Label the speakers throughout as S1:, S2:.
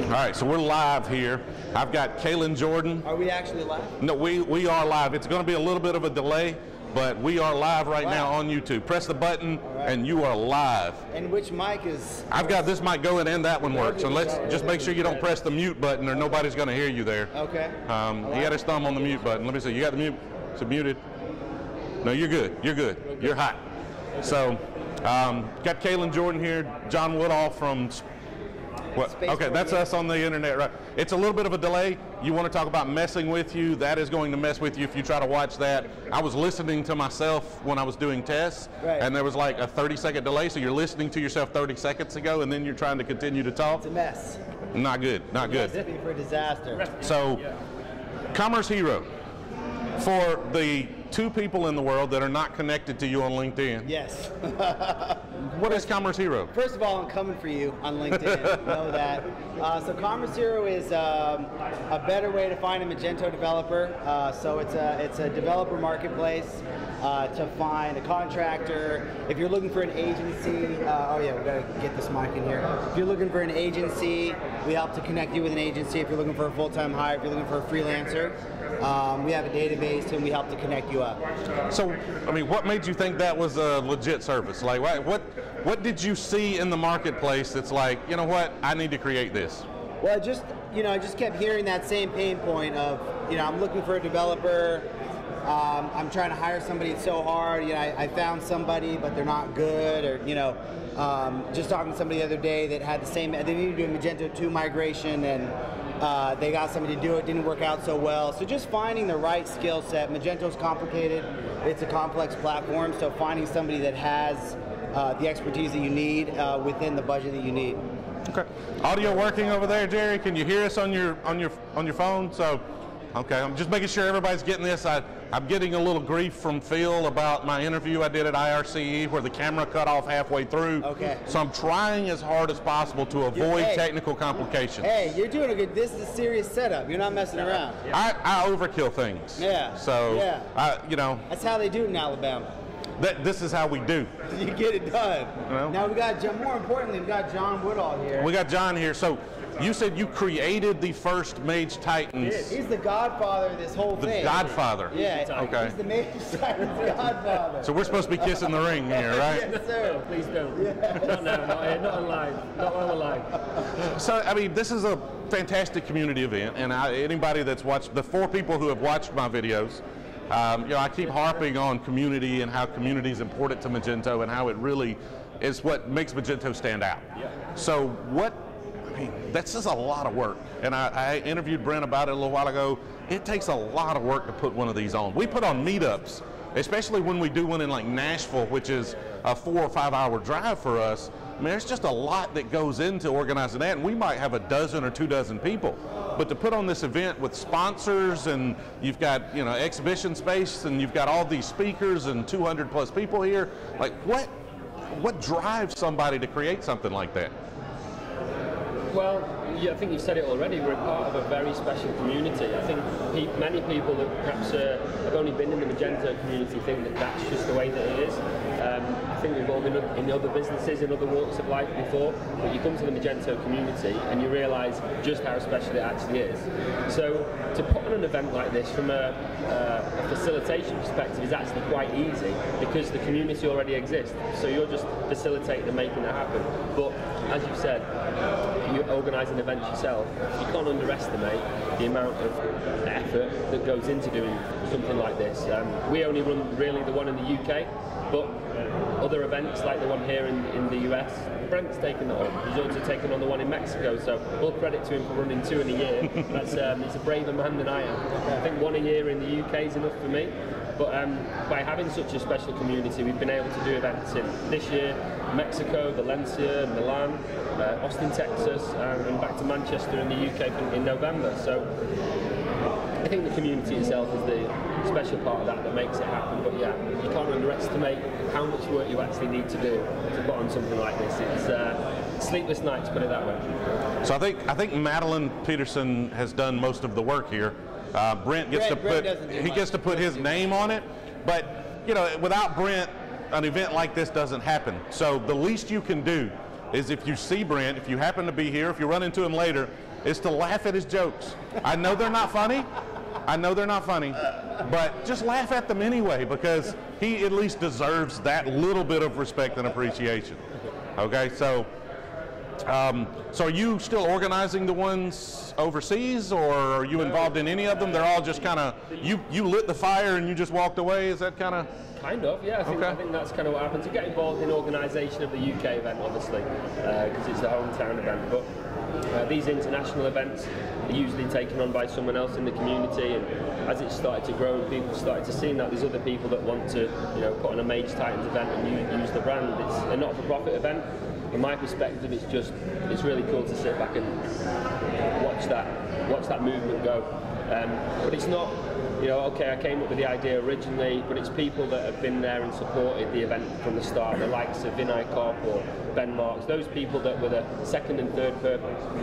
S1: All right, so we're live here. I've got Kaylin Jordan.
S2: Are we actually live?
S1: No, we are live. It's going to be a little bit of a delay, but we are live right now on YouTube. Press the button, and you are live.
S2: And which mic is?
S1: I've got this mic going, and that one works. So let's just make sure you don't press the mute button, or nobody's going to hear you there.
S2: Okay.
S1: He had his thumb on the mute button. Let me see. You got the mute? Is it muted? No, you're good. You're good. You're hot. So, got Kaylin Jordan here. John Woodall from. What? Okay, that's us on the internet, right? It's a little bit of a delay. You want to talk about messing with you, that is going to mess with you if you try to watch that. I was listening to myself when I was doing tests, and there was like a 30-second delay, so you're listening to yourself 30 seconds ago, and then you're trying to continue to talk.
S2: It's a mess.
S1: Not good, not good.
S2: Recipe for disaster.
S1: So, Commerce Hero, for the 2 people in the world that are not connected to you on LinkedIn.
S2: Yes.
S1: What is Commerce Hero?
S2: First of all, I'm coming for you on LinkedIn. Know that. So Commerce Hero is a better way to find a Magento developer. So it's a developer marketplace to find a contractor. If you're looking for an agency, oh yeah, we gotta get this mic in here. If you're looking for an agency, we help to connect you with an agency. If you're looking for a full-time hire, if you're looking for a freelancer, we have a database and we help to connect you up. So,
S1: I mean, what made you think that was a legit service? Like, what did you see in the marketplace that's like, you know what, I need to create this?
S2: Well, I just kept hearing that same pain point of, I'm looking for a developer. I'm trying to hire somebody. It's so hard. I found somebody, but they're not good. Or just talking to somebody the other day that had the same. They needed to do a Magento 2 migration, and they got somebody to do it. Didn't work out so well. So just finding the right skill set. Magento's complicated. It's a complex platform. So finding somebody that has the expertise that you need within the budget that you need.
S1: Okay. Audio working over there, Jerry? Can you hear us on your phone? So. Okay, I'm just making sure everybody's getting this. I'm getting a little grief from Phil about my interview I did at IRCE where the camera cut off halfway through.
S2: Okay.
S1: So I'm trying as hard as possible to avoid technical complications.
S2: Hey, you're doing a good, this is a serious setup. You're not messing around.
S1: I overkill things.
S2: Yeah.
S1: So,
S2: That's how they do it in Alabama.
S1: This is how we do.
S2: You get it done. Now we got, more importantly, we got John Woodall here.
S1: We got John here. So you said you created the first Mage Titans.
S2: He's the godfather of this whole thing.
S1: The godfather.
S2: Yeah.
S1: Okay.
S2: He's the Mage Titans godfather.
S1: So we're supposed to be kissing the ring here, right?
S2: Yes, sir.
S3: No, please don't. Yeah. Not now, not online. Not while we're live.
S1: So, I mean, this is a fantastic community event, and anybody that's watched, the 4 people who have watched my videos, I keep harping on community and how community is important to Magento and how it really is what makes Magento stand out. Yeah. So that's just a lot of work. And I interviewed Brent about it a little while ago. It takes a lot of work to put one of these on. We put on meetups, especially when we do one in like Nashville, which is a 4 or 5 hour drive for us. I mean, there's just a lot that goes into organizing that, and we might have a dozen or 2 dozen people. But to put on this event with sponsors, and you've got exhibition space, and you've got all these speakers and 200 plus people here, like what drives somebody to create something like that?
S3: Well, yeah, I think you've said it already. We're a part of a very special community. I think many people that perhaps have only been in the Magento community think that that's just the way that it is. I think we've all been in other businesses, in other walks of life before, but you come to the Magento community and you realise just how special it actually is. So to put on an event like this from a facilitation perspective is actually quite easy because the community already exists. So you're just facilitating and making it happen. But as you've said, you organise an event yourself, you can't underestimate the amount of effort that goes into doing something like this. We only run really the one in the UK, but other events like the one here in the US, Brent's taken that on. He's also taken on the one in Mexico, so all credit to him for running 2 in a year. He's a braver man than I am. I think 1 a year in the UK is enough for me. But by having such a special community, we've been able to do events in this year, Mexico, Valencia, Milan, Austin, Texas, and back to Manchester in the UK in November. So I think the community itself is the special part of that makes it happen. But yeah, you can't underestimate how much work you actually need to do to put on something like this. It's sleepless nights, put it that way.
S1: So I think Madeline Peterson has done most of the work here. Brent gets to put his name on it, but without Brent, an event like this doesn't happen. So the least you can do is if you see Brent, if you happen to be here, if you run into him later, is to laugh at his jokes. I know they're not funny. I know they're not funny, but just laugh at them anyway, because he at least deserves that little bit of respect and appreciation. Okay, so so are you still organizing the ones overseas, or are you involved in any of them? They're all just kind of, you lit the fire and you just walked away? Is that kind of?
S3: Kind of, yeah. I think that's kind of what happens. You get involved in organisation of the UK event, obviously, because it's the hometown event. But these international events are usually taken on by someone else in the community, and as it started to grow and people started to see that there's other people that want to, put on a Mage Titans event and use the brand. It's a not-for-profit event. From my perspective, it's really cool to sit back and watch that movement go. But it's not, okay, I came up with the idea originally, but it's people that have been there and supported the event from the start, the likes of Vinay Kopp or Ben Marks, those people that were the second and third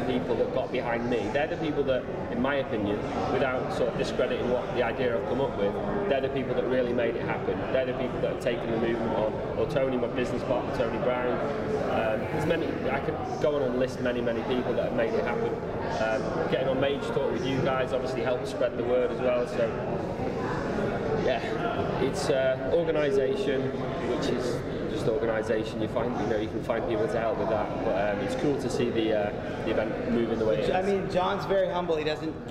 S3: people that got behind me. They're the people that, in my opinion, without sort of discrediting what the idea I've come up with, they're the people that really made it happen. They're the people that have taken the movement on. Or Tony, my business partner, Tony Brown. There's many, I could go on and list many people that have made it happen. Getting on Mage Talk with you guys obviously helped spread the word as well. So yeah, it's organisation, which is just organisation. You find, you can find people to help with that. But it's cool to see the event moving the way it is.
S2: I mean, John's very humble. He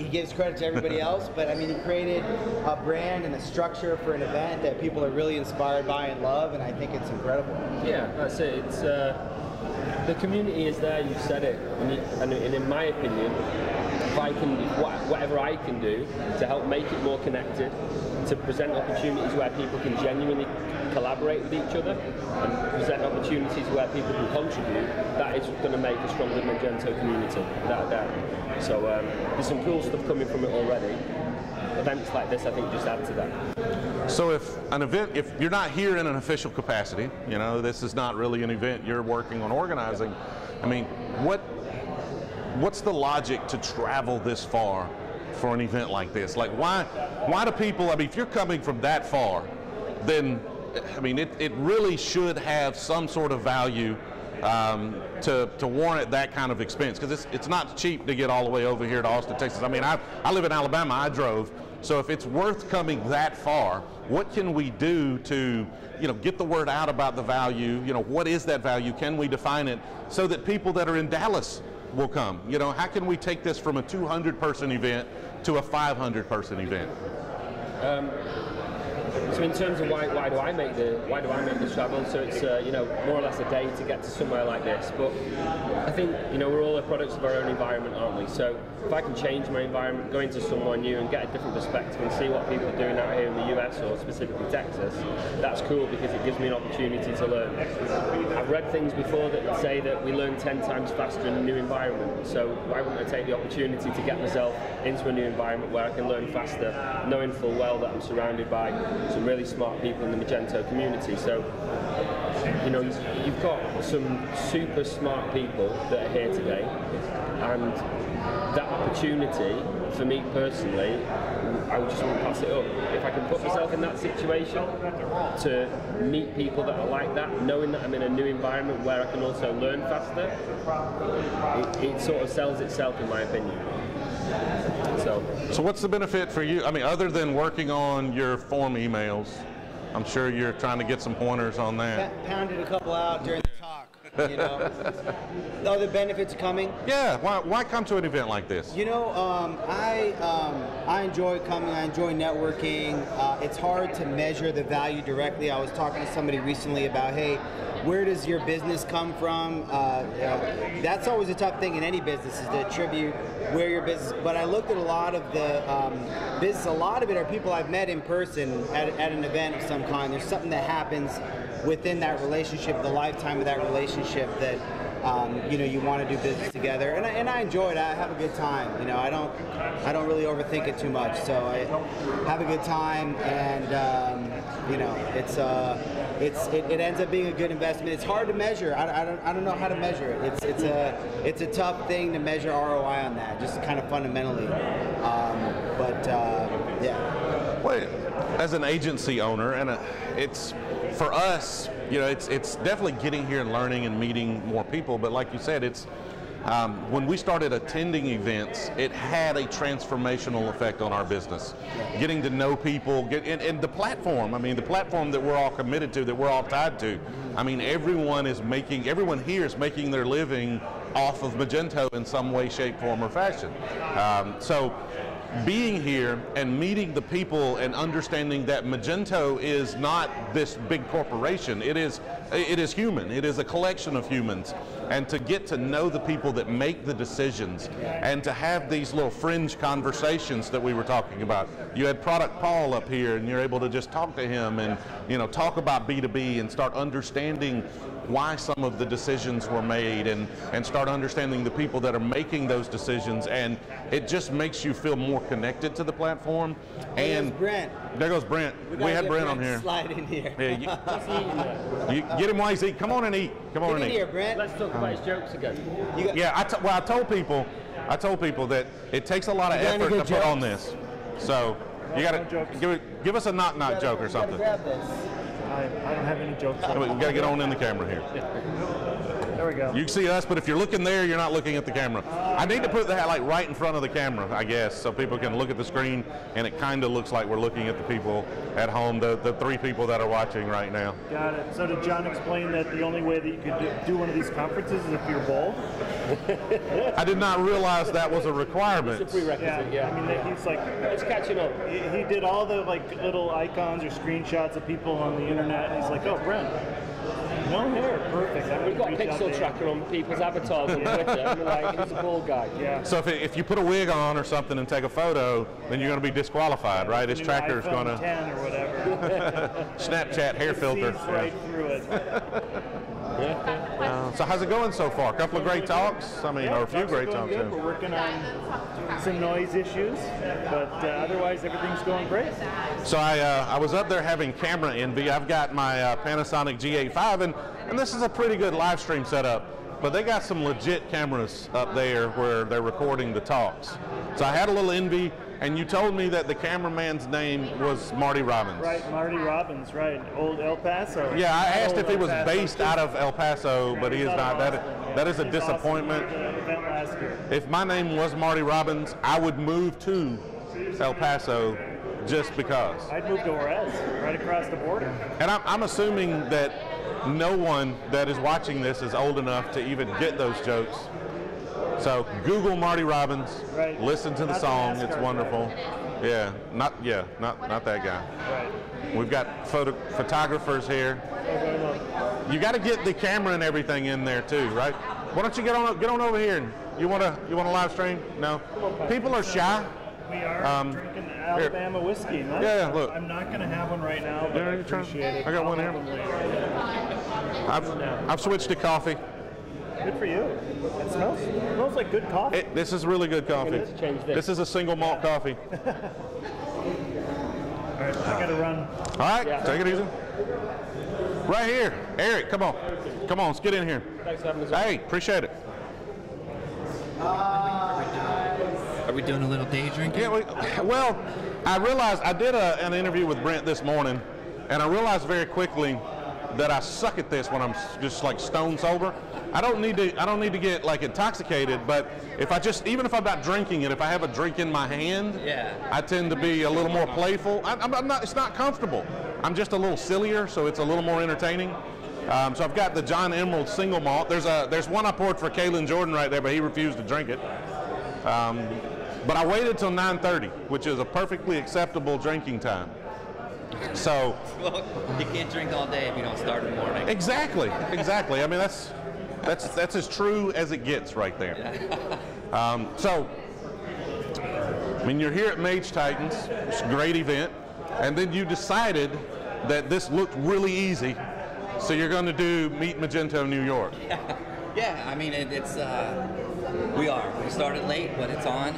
S2: gives credit to everybody else, but I mean, he created a brand and a structure for an event that people are really inspired by and love, and I think it's incredible.
S3: Yeah, that's it. It's the community is there. You said it, and in my opinion, if I can, whatever I can do to help make it more connected, to present opportunities where people can genuinely collaborate with each other, and present opportunities where people can contribute, that is going to make a stronger Magento community, without a doubt. So there's some cool stuff coming from it already. Events like this, I think, just add to that.
S1: So if you're not here in an official capacity, this is not really an event you're working on organizing, I mean, what's the logic to travel this far for an event like this? Like, why do people, I mean, if you're coming from that far, then, I mean, it really should have some sort of value to warrant that kind of expense, because it's not cheap to get all the way over here to Austin, Texas. I mean, I live in Alabama, I drove, so if it's worth coming that far, what can we do to, get the word out about the value? What is that value? Can we define it so that people that are in Dallas will come? How can we take this from a 200-person event to a 500-person event?
S3: So in terms of why do I make this travel? So it's more or less a day to get to somewhere like this. But I think we're all the products of our own environment, aren't we? So if I can change my environment, go into somewhere new and get a different perspective and see what people are doing out here in the US or specifically Texas, that's cool, because it gives me an opportunity to learn. I've read things before that say that we learn 10 times faster in a new environment. So why wouldn't I take the opportunity to get myself into a new environment where I can learn faster, knowing full well that I'm surrounded by some really smart people in the Magento community. So, you've got some super smart people that are here today, and that opportunity, for me personally, I just won't pass it up. If I can put myself in that situation to meet people that are like that, knowing that I'm in a new environment where I can also learn faster, it sort of sells itself, in my opinion.
S1: So what's the benefit for you? I mean, other than working on your form emails, I'm sure you're trying to get some pointers on that.
S2: Pounded a couple out during the talk. The other benefits coming.
S1: Yeah, why come to an event like this?
S2: I enjoy coming. I enjoy networking. It's hard to measure the value directly. I was talking to somebody recently about, hey, where does your business come from? That's always a tough thing in any business, is to attribute where your business. But I looked at a lot of the business. A lot of it are people I've met in person at an event of some kind. There's something that happens within that relationship, the lifetime of that relationship, that you want to do business together, and I enjoy it. I have a good time. I don't really overthink it too much. So I have a good time, and it ends up being a good investment. It's hard to measure. I don't know how to measure it. It's a tough thing to measure ROI on that, just kind of fundamentally. Yeah.
S1: Well, as an agency owner, and it's for us, it's definitely getting here and learning and meeting more people. But like you said, it's when we started attending events, it had a transformational effect on our business. Getting to know people, and the platform, I mean, the platform that we're all committed to, that we're all tied to, I mean, everyone here is making their living off of Magento in some way, shape, form, or fashion. So being here and meeting the people and understanding that Magento is not this big corporation, it is human, it is a collection of humans, and to get to know the people that make the decisions and to have these little fringe conversations that we were talking about. You had Product Paul up here and you're able to just talk to him and talk about B2B and start understanding why some of the decisions were made and start understanding the people that are making those decisions, and it just makes you feel more connected to the platform. And
S2: Brent.
S1: There goes Brent. We had Brent on here.
S2: Slide in here.
S1: Yeah, you get him while he's eating. Come on and eat. Come on and eat.
S2: Here, Brent.
S3: Let's talk about his jokes again.
S1: I told people that it takes a lot of effort to put on this. So you got to give us a knock joke or something.
S2: Grab this.
S4: I don't have any jokes.
S1: We got to get on in the camera here.
S4: There we go.
S1: You can see us, but if you're looking there, you're not looking at the camera. I need to put that like right in front of the camera, I guess, so people can look at the screen, and it kind of looks like we're looking at the people at home, the 3 people that are watching right now.
S4: Got it. So did John explain that the only way that you could do one of these conferences is if you're bald?
S1: I did not realize that was a requirement.
S3: It's a prerequisite, yeah.
S4: I mean, he's like,
S3: it's catching up.
S4: he did all the little icons or screenshots of people on the internet, and he's like, oh, Brent, no hair, perfect.
S3: We've got a pixel tracker on people's avatars on Twitter, and we're like, he's a bald guy.
S4: Yeah.
S1: So if you put a wig on or something and take a photo, then you're going to be disqualified, right? His tracker's going to
S4: 10 or whatever.
S1: Snapchat hair filter.
S4: Sees right through it.
S1: So how's it going so far? A couple of great talks, or a few great talks.
S4: Good. We're working on some noise issues, but otherwise everything's going great.
S1: So I was up there having camera envy. I've got my Panasonic G8 and this is a pretty good live stream setup, but they got some legit cameras up there where they're recording the talks. So I had a little envy, and you told me that the cameraman's name was Marty Robbins.
S4: Right, Marty Robbins, right, old El Paso.
S1: Yeah, I asked if he was based out of El Paso, but he is not. That is a disappointment. If my name was Marty Robbins, I would move to El Paso just because.
S4: I'd move to Juarez, right across the border.
S1: And I'm assuming that no one that is watching this is old enough to even get those jokes. So Google Marty Robbins,
S4: right.
S1: Listen to the song, it's wonderful.
S4: Guy.
S1: Yeah, not that guy.
S4: Right.
S1: We've got photographers here. You got to get the camera and everything in there too, right? Why don't you get on over here? You want to live stream? No. People are shy.
S4: We are drinking Alabama whiskey.
S1: Yeah, look.
S4: I'm not going to have one right now, but I appreciate it.
S1: I got one here. I've switched to coffee.
S4: Good for you. It smells like good coffee.
S1: This is really good coffee.
S3: Let's change this.
S1: This is a single malt coffee.
S4: All right, I got to run.
S1: All right, take it easy. Right here. Eric, come on. Come on, let's get in here.
S3: Thanks for having us.
S1: Hey, appreciate it.
S5: Are we doing a little day drinking?
S1: Yeah, well, I realized I did an interview with Brent this morning, and I realized very quickly that I suck at this when I'm just like stone sober. I don't need to get like intoxicated, but even if I'm not drinking it, if I have a drink in my hand, I tend to be a little more playful. I'm not. It's not comfortable. I'm just a little sillier, so it's a little more entertaining. So I've got the John Emerald single malt. There's one I poured for Kalen Jordan right there, but he refused to drink it. But I waited till 9:30, which is a perfectly acceptable drinking time. So
S5: Well, you can't drink all day if you don't start in the morning.
S1: Exactly. I mean, that's as true as it gets right there. So, I mean, you're here at Mage Titans. It's a great event, and then you decided that this looked really easy, so you're going to do Meet Magento New York.
S5: Yeah, I mean, we started late, but it's on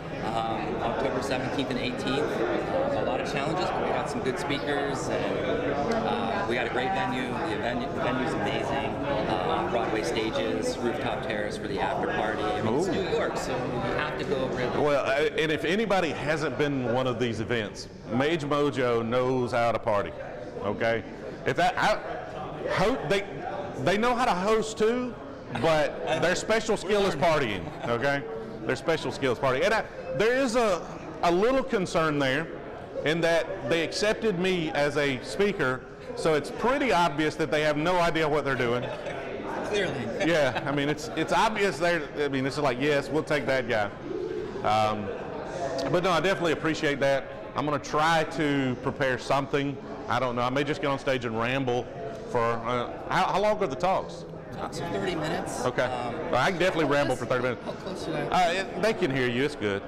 S5: October 17th and 18th. A lot of challenges, but we got some good speakers, and we got a great venue. The venue's amazing. Broadway stages, rooftop terrace for the after party. I mean, it's New York, so you have to go over it.
S1: Well, and if anybody hasn't been to one of these events, Mage Mojo knows how to party. Okay, if that, they know how to host too. but their special skill is partying, okay? Their special skill is partying. And there is a little concern there in that they accepted me as a speaker, so it's pretty obvious that they have no idea what they're doing.
S5: Clearly.
S1: Yeah, I mean, it's obvious there. I mean, it's like, yes, we'll take that guy. But no, I definitely appreciate that. I'm going to try to prepare something. I don't know. I may just get on stage and ramble for, how long are the talks?
S5: Talks are 30 minutes.
S1: Okay. Well, I can definitely ramble for 30 minutes.
S5: How close should I?
S1: They can hear you. It's good.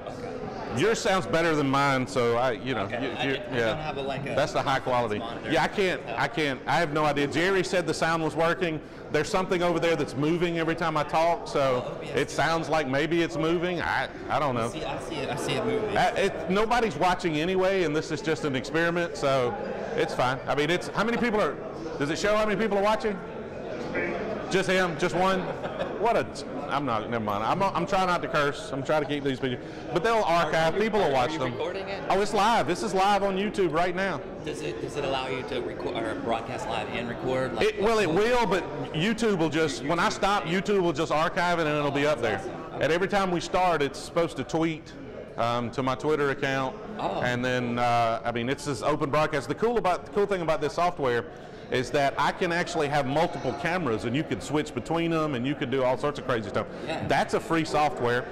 S1: Yours sounds better than mine, so I don't have that's the high quality.
S5: Monitor.
S1: Yeah, I can't. I have no idea. Jerry said the sound was working. There's something over there that's moving every time I talk, so it sounds like maybe it's moving. I don't know.
S5: I see it moving.
S1: Nobody's watching anyway, and this is just an experiment, so it's fine. I mean, how many people are? Does it show how many people are watching? Just him? Just one? Never mind. I'm trying not to curse. I'm trying to keep these videos. But they'll archive. People will watch them.
S5: Are you recording it?
S1: Oh, it's live. This is live on YouTube right now.
S5: Does it allow you to record or broadcast live and record?
S1: It will, but YouTube will just, when I stop, YouTube will just archive it and it'll be up there. And every time we start, it's supposed to tweet to my Twitter account. And then, I mean, it's this open broadcast. The cool thing about this software is that I can actually have multiple cameras and you can switch between them and you can do all sorts of crazy stuff.
S5: Yeah.
S1: That's a free software,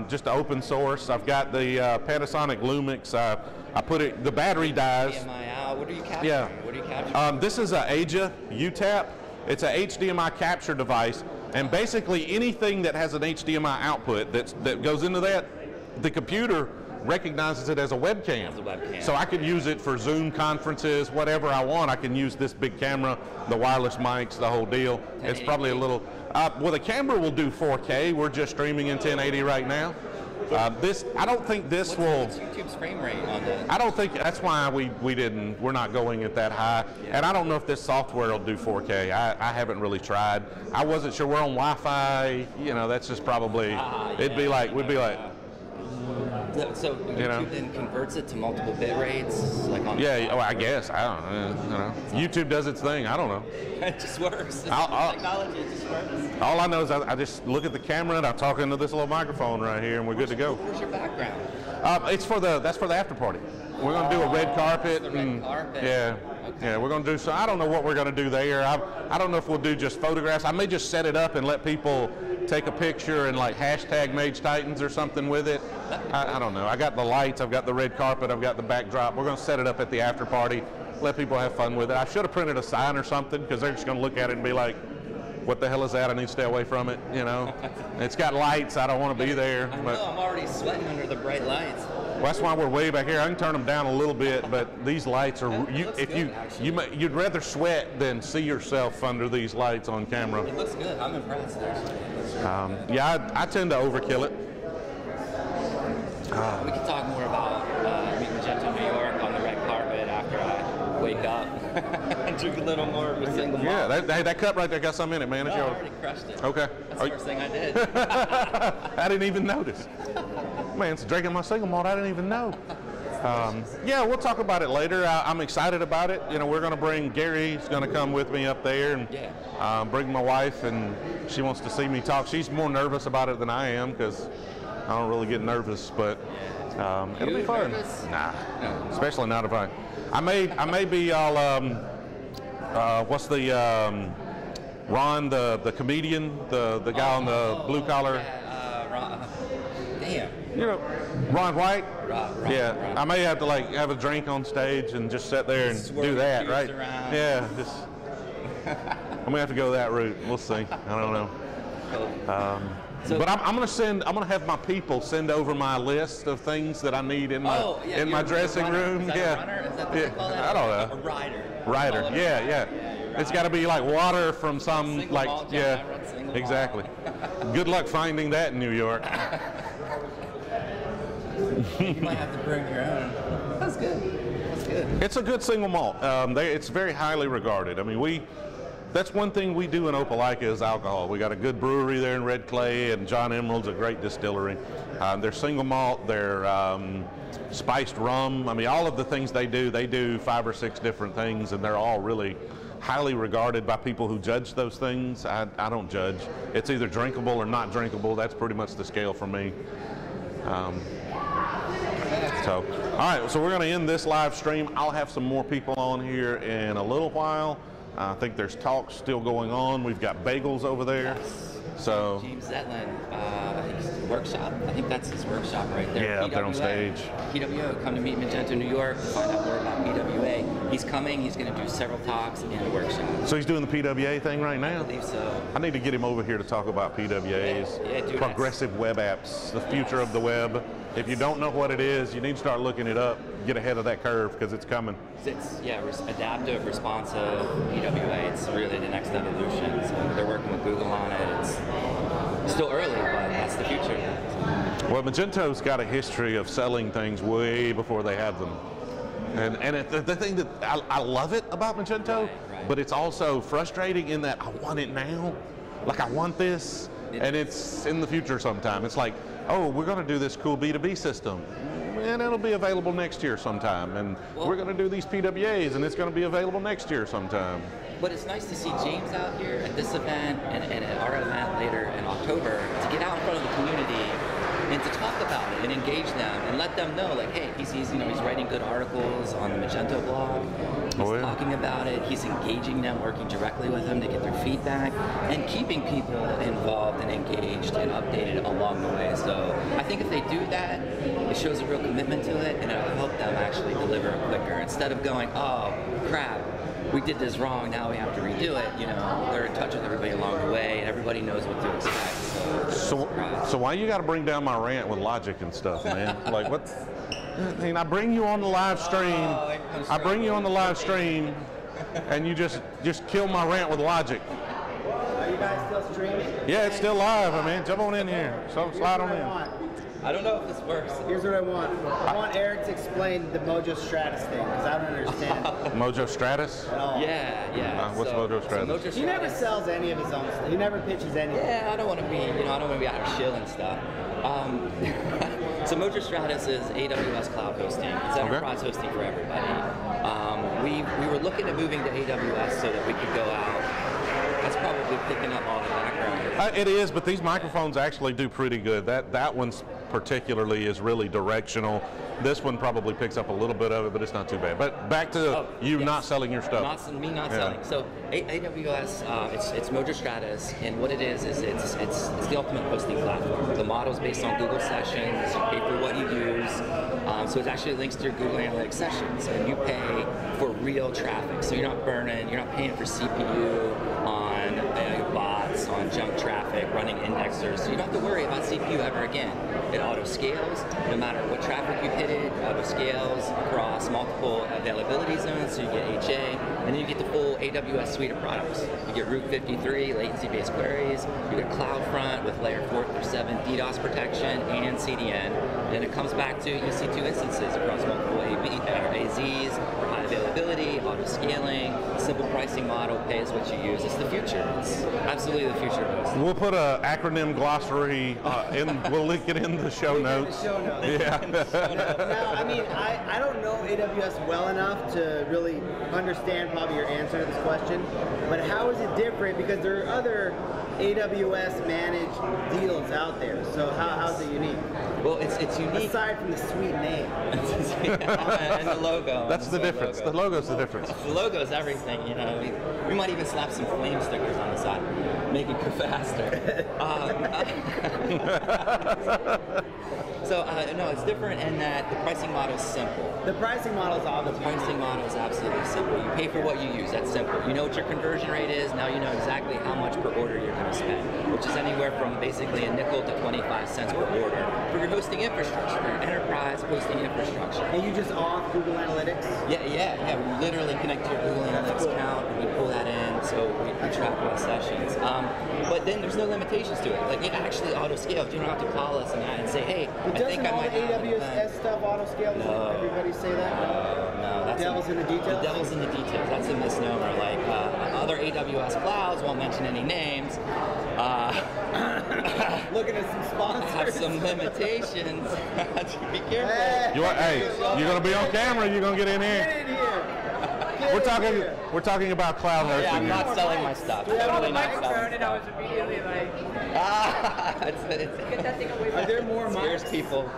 S1: just open source. I've got the Panasonic Lumix. I put it, the battery dies.
S5: HDMI out. What are you capturing?
S1: Yeah.
S5: What are you capturing?
S1: This is a Aja UTAP. It's a HDMI capture device, and basically anything that has an HDMI output that goes into that, the computer recognizes it as a webcam. So I can use it for Zoom conferences, whatever I want. I can use this big camera, the wireless mics, the whole deal. It's probably a little, well, the camera will do 4K. We're just streaming in 1080 right now. I don't think this will.
S5: What's YouTube's frame rate on that?
S1: I don't think, that's why we're not going at that high. Yeah. And I don't know if this software will do 4K. I haven't really tried. I wasn't sure. We're on Wi-Fi. You know, that's just probably, we'd be like.
S5: So YouTube then converts it to multiple bit rates, like on.
S1: Yeah, I guess. I don't know. YouTube does its thing. I don't know.
S5: It just works. Technology, it just works.
S1: All I know is I just look at the camera and I talk into this little microphone right here, and we're good to go.
S5: Where's your background?
S1: That's for the after party. We're going to do a red carpet.
S5: The red carpet.
S1: Yeah. Okay. Yeah, we're going to do so. I don't know what we're going to do there. I don't know if we'll do just photographs. I may just set it up and let people take a picture and like hashtag Mage Titans or something with it. I don't know. I got the lights. I've got the red carpet. I've got the backdrop. We're going to set it up at the after party. Let people have fun with it. I should have printed a sign or something because they're just going to look at it and be like, what the hell is that? I need to stay away from it, you know. It's got lights. I don't want to be there.
S5: I know, I'm already sweating under the bright lights.
S1: Well, that's why we're way back here. I can turn them down a little bit, but these lights are, you'd rather sweat than see yourself under these lights on camera.
S5: It looks good. I'm impressed.
S1: Yeah, I tend to overkill it.
S5: We can talk more about meeting Magento New York on the red carpet after I wake up and drink a little more of a single malt.
S1: Yeah, that cup right there got some in it, man.
S5: I already crushed it.
S1: Okay.
S5: That's the first thing I did.
S1: I didn't even notice. Man, it's drinking my single malt. I didn't even know. Yeah, we'll talk about it later. I'm excited about it. You know, we're going to bring Gary's going to come with me up there and bring my wife, and she wants to see me talk. She's more nervous about it than I am because I don't really get nervous, but it'll be fun.
S5: Nervous?
S1: Nah, especially not if I may be all what's the Ron the comedian, the guy on the blue collar.
S5: Damn.
S1: You know, Ron White.
S5: Ron,
S1: yeah, I may have to like have a drink on stage and just sit there and do that, right?
S5: Around.
S1: Yeah, just. I'm gonna have to go that route. We'll see. I don't know. But I'm gonna have my people send over my list of things that I need in my dressing room.
S5: Is that a runner? Is that what they call that?
S1: I don't know.
S5: A rider.
S1: Rider. Yeah. It's got to be like water from some
S5: single
S1: like
S5: malt,
S1: exactly. Good luck finding that in New York.
S5: You might have to bring your own. That's good. That's good.
S1: It's a good single malt. It's very highly regarded. I mean, that's one thing we do in Opelika is alcohol. We got a good brewery there in Red Clay, and John Emerald's a great distillery. They're single malt, they're spiced rum. I mean, all of the things they do 5 or 6 different things, and they're all really highly regarded by people who judge those things. I don't judge. It's either drinkable or not drinkable. That's pretty much the scale for me. So, all right, so we're going to end this live stream. I'll have some more people on here in a little while. I think there's talks still going on. We've got bagels over there.
S5: Yes.
S1: So
S5: James Zetlin, I think it's his workshop. I think that's his workshop right there.
S1: yeah, up there on stage.
S5: PWO, come to meet Magento New York to find out more about PWA. He's coming. He's going to do several talks and a workshop.
S1: So he's doing the PWA thing right now?
S5: I believe so.
S1: I need to get him over here to talk about PWAs,
S5: Yeah, dude,
S1: progressive web apps, the future of the web. If you don't know what it is, you need to start looking it up. Get ahead of that curve because it's coming.
S5: It's adaptive, responsive PWA. It's really the next evolution. So they're working with Google on it. It's still early, but that's the future.
S1: Well, Magento's got a history of selling things way before they have them. And the thing that I love it about Magento,
S5: right.
S1: but it's also frustrating in that I want it now. Like I want this, and it's in the future sometime. It's like, oh, we're going to do this cool B2B system, and it'll be available next year sometime. And we're going to do these PWAs, and it's going to be available next year sometime.
S5: But it's nice to see James out here at this event and at our event later in October to get out in front of the community and to talk about it and engage them and let them know, like, hey, he's writing good articles on the Magento blog. He's talking about it. He's engaging them, working directly with them to get their feedback, and keeping people involved and engaged and updated along the way. So I think if they do that, it shows a real commitment to it, and it'll help them actually deliver it quicker instead of going, oh, crap, we did this wrong, now we have to redo it. You know, they're in touch with everybody along the way, and everybody knows what to expect.
S1: So why you got to bring down my rant with logic and stuff, man? Like what? I mean, I bring you on the live stream. I bring you on the live stream, and you just kill my rant with logic.
S2: Are you guys still streaming?
S1: Yeah, it's still live. I mean, jump on in here. So slide on in.
S5: I don't know if this works.
S2: Here's what I want. I want Eric to explain the Mojo Stratus thing, because I don't understand it
S1: Mojo Stratus?
S2: at all.
S5: Yeah.
S1: What's Mojo Stratus?
S5: Mojo
S2: He never sells any of his own stuff. He never pitches anything.
S5: Yeah, I don't want to be, I don't want to be out here shilling stuff. So Mage Stratus is AWS cloud hosting. It's enterprise hosting for everybody. We were looking at moving to AWS so that we could go out. That's probably picking up all the background.
S1: It is, but these microphones actually do pretty good. That one's particularly is really directional. This one probably picks up a little bit of it, but it's not too bad. But back to not selling your stuff.
S5: Not selling. So AWS, it's Mage Stratus, and what it is it's the ultimate hosting platform. The model's based on Google Sessions. You pay for what you use. So it actually links to your Google Analytics sessions, and you pay for real traffic. So you're not paying for CPU on bots, on junk traffic, running indexers. So you don't have to worry about CPU ever again. It auto scales, no matter what traffic you hit it auto scales across multiple availability zones, so you get HA, and then you get the full AWS suite of products. You get Route 53, latency-based queries, you get CloudFront with layer 4 through 7 DDoS protection and CDN, and it comes back to EC2 instances across multiple AZs for high availability, auto scaling, simple pricing model, pay as what you use. It's the future. It's absolutely the future of hosting.
S1: We'll put an acronym glossary we'll link it in the show notes. Yeah.
S2: Now, I mean, I don't know AWS well enough to really understand probably your answer to this question, but how is it different? Because there are other AWS managed deals out there, so how's it unique?
S5: Well, it's unique.
S2: Aside from the sweet name.
S5: And the logo.
S1: That's the difference. The logo's the difference.
S5: The logo's everything, you know. We might even slap some flame stickers on the side, make it go faster. No, it's different in that the pricing model is simple.
S2: The pricing model is obvious.
S5: The pricing model is absolutely simple. You pay for what you use. That's simple. You know what your conversion rate is. Now you know exactly how much per order you're going to spend, which is anywhere from basically a nickel to 25 cents per order for your hosting infrastructure, for your enterprise hosting infrastructure.
S2: And you just off Google Analytics?
S5: Yeah. We literally connect to your Google Analytics account, and we pull that in, so we track all sessions. But then there's no limitations to it. Like, it actually auto scales. You don't have to call us and say, hey, I think I might have
S2: the AWS stuff auto scale?
S5: No.
S2: Everybody say that?
S5: No. That's
S2: the devil's in the details?
S5: The devil's in the details. That's a misnomer. Like, other AWS clouds, won't mention any names,
S2: looking at some sponsors.
S5: have some limitations. Be careful.
S1: You're going to be on camera. You're going to get in here.
S2: Get in here.
S1: we're talking about cloud hosting.
S5: Yeah, I'm not selling my stuff. Totally not selling
S6: microphone, and I
S5: stuff.
S6: was immediately like,
S5: Get
S6: that thing away from
S2: Are there more
S5: scares
S2: mics?
S5: people.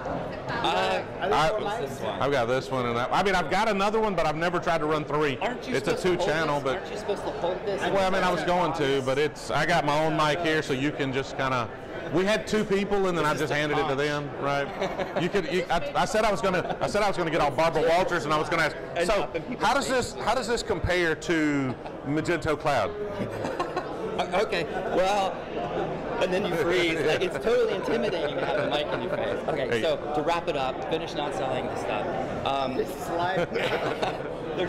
S1: I've
S5: This one.
S1: I've got this one, and I mean, I've got another one, but I've never tried to run 3.
S5: Aren't you
S1: It's a
S5: supposed to hold
S1: 2-channel,
S5: this?
S1: but
S5: Aren't you supposed to hold this?
S1: well, I mean, I was going to, but I got my own mic here, so you can just kind of. We had 2 people, and then I just handed it to them, right? I said I was gonna get all Barbara Walters, and I was gonna ask. So, how does this compare to Magento Cloud?
S5: Okay, well, and then you freeze. Like, it's totally intimidating to have a mic in your face. Okay,
S1: Hey.
S5: so to wrap it up, finish not selling the stuff.
S2: Just slide.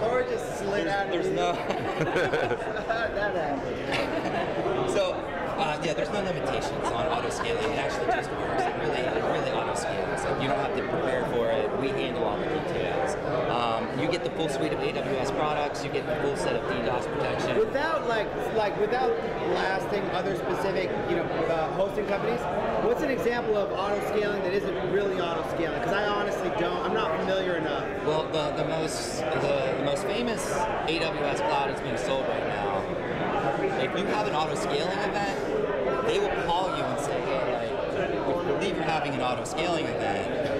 S2: Or just slid out.
S5: There's no.
S2: That happened.
S5: So, yeah, there's no limitations on auto scaling. It actually just works. It really auto scales. Like, you don't have to prepare for it. We handle all the details. You get the full suite of AWS products. You get the full set of DDoS protection.
S2: Without without blasting other specific hosting companies, what's an example of auto scaling that isn't really auto scaling? Because I honestly don't. I'm not familiar enough.
S5: Well, the most famous AWS cloud that's being sold right now. If you have an auto scaling event, they will call you and say, hey, like, we believe you're having an auto scaling event.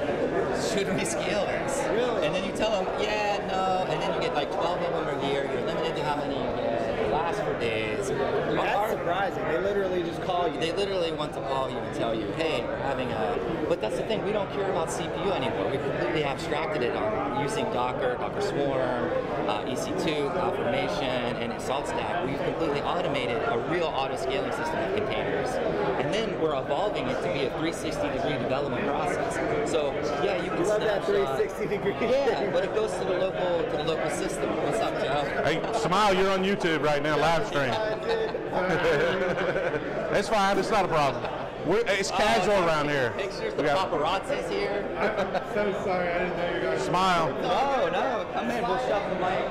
S5: Should we scale this?
S2: Really?
S5: And then you tell them, yeah, no, and then you get like 12 of them a year. You're limited to how many you get. They last for days.
S2: That's surprising. They literally just call you.
S5: They literally want to call you and tell you, hey, we're having a... But that's the thing, we don't care about CPU anymore. We completely abstracted it on using Docker, Docker Swarm, EC2, CloudFormation, and Salt Stack. We've completely automated a real auto-scaling system of containers. And then we're evolving it to be a 360-degree development process. So, yeah, you can
S2: love that
S5: snapshot.
S2: 360-degree.
S5: Yeah, but it goes to the local system. What's up, Joe?
S1: Hey, Smile, you're on YouTube right now, live stream. It's fine. It's not a problem. It's casual around here.
S5: Pictures, the paparazzi's here.
S4: I'm so sorry, I didn't know you were going to.
S1: Smile.
S5: No, come in. We'll shove the mic.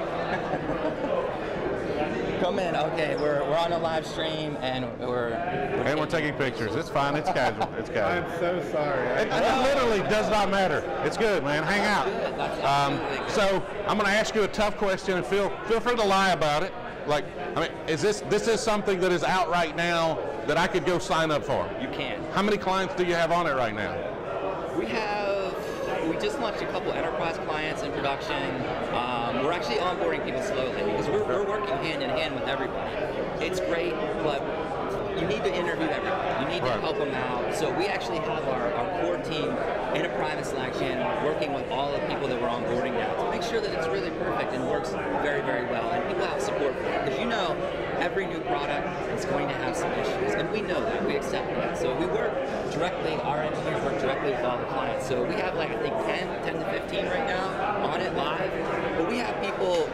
S5: Come in. Okay, we're on a live stream and we're
S1: taking pictures. It's fine. It's casual. It's casual.
S4: I'm so sorry.
S1: It literally does not matter. It's good, man. Hang out.
S5: That's absolutely good.
S1: So I'm going to ask you a tough question, and feel free to lie about it. Like, I mean, this is something that is out right now that I could go sign up for?
S5: You can.
S1: How many clients do you have on it right now?
S5: We just launched a couple enterprise clients in production. We're actually onboarding people slowly because we're working hand in hand with everybody. It's great, but you need to interview everybody. You need to help them out. So we actually have our core team in a private selection, working with all the people that we're onboarding now to make sure that it's really perfect and works very, very well. And people have support for it. Because every new product is going to have some issues. And we know that. We accept that. So we work directly, our engineers work directly with all the clients. So we have I think 10 to 15 right now on it live. But we have people,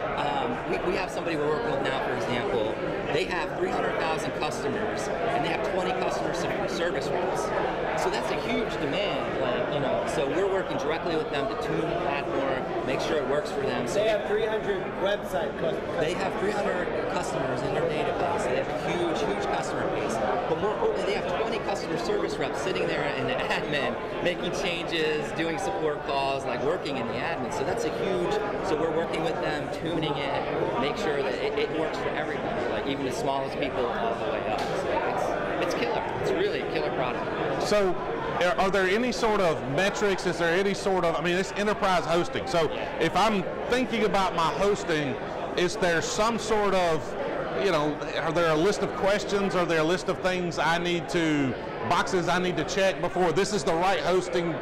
S5: we have somebody we're working with now, for example. They have 300,000 customers, and they have 20 customer service reps. So that's a huge demand, so we're working directly with them to tune the platform, make sure it works for them. So
S2: they have 300 website customers.
S5: They have 300 customers in their database. They have a huge, huge customer base. But more importantly, they have 20 customer service reps sitting there in the admin, making changes, doing support calls, working in the admin. So that's a huge, so we're working with them, tuning it, make sure that it works for everybody, even the smallest people all the way up. So it's killer. It's really a killer product.
S1: So are there any sort of metrics? Is there any sort of, it's enterprise hosting. So if I'm thinking about my hosting, is there some sort of, are there a list of questions? Are there a list of things boxes I need to check before this is the right hosting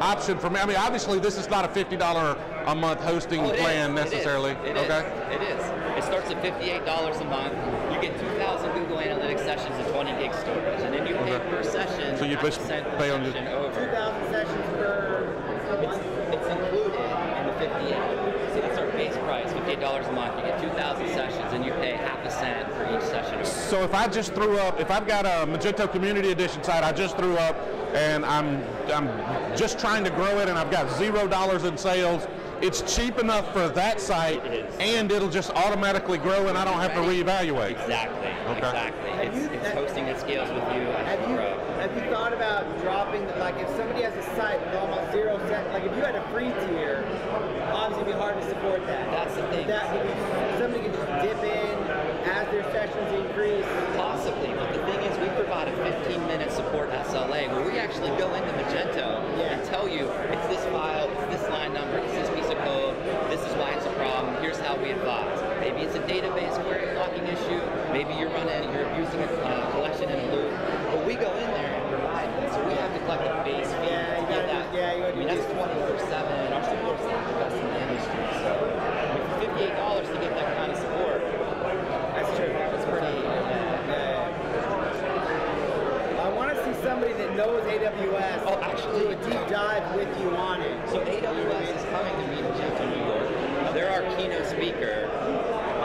S1: option for me? Obviously this is not a $50 a month hosting plan necessarily.
S5: It is. It starts at $58 a month. You get 2,000 Google Analytics sessions and 20 gig storage, and then you pay per session.
S1: So you pay on your
S2: 2,000 sessions per month.
S5: It's included in the 58. So that's our base price, $58 a month. You get 2,000 sessions, and you pay half a cent for each session.
S1: So if I just threw up, if I've got a Magento Community Edition site, I just threw up, and I'm just trying to grow it, and I've got $0 in sales. It's cheap enough for that site, and it'll just automatically grow, and I don't have to reevaluate.
S5: Exactly. It's hosting that scales with you as you grow.
S2: have you thought about dropping, like if somebody has a site with almost 0 set, like if you had a free tier, obviously it'd be hard to support that.
S5: That's the thing.
S2: That would be, somebody can just dip in as their sessions increase.
S5: Possibly, but the thing is we provide a 15-minute support SLA where we actually go into Magento and tell you it's this file, it's this line number, it's this piece of code, this is why it's a problem, here's how we advise. Maybe it's a database query locking issue, maybe you're abusing a collection in a loop, but we go in there and provide it. So we have to collect a base fee to get that. I mean, that's 24/7, our support's not the best in the industry. So for $58 to get that kind of support,
S2: That's true.
S5: it's pretty,
S2: I want to see somebody that knows AWS do a deep dive with you on it.
S5: So AWS is coming to meet Magento New York. They're our keynote speaker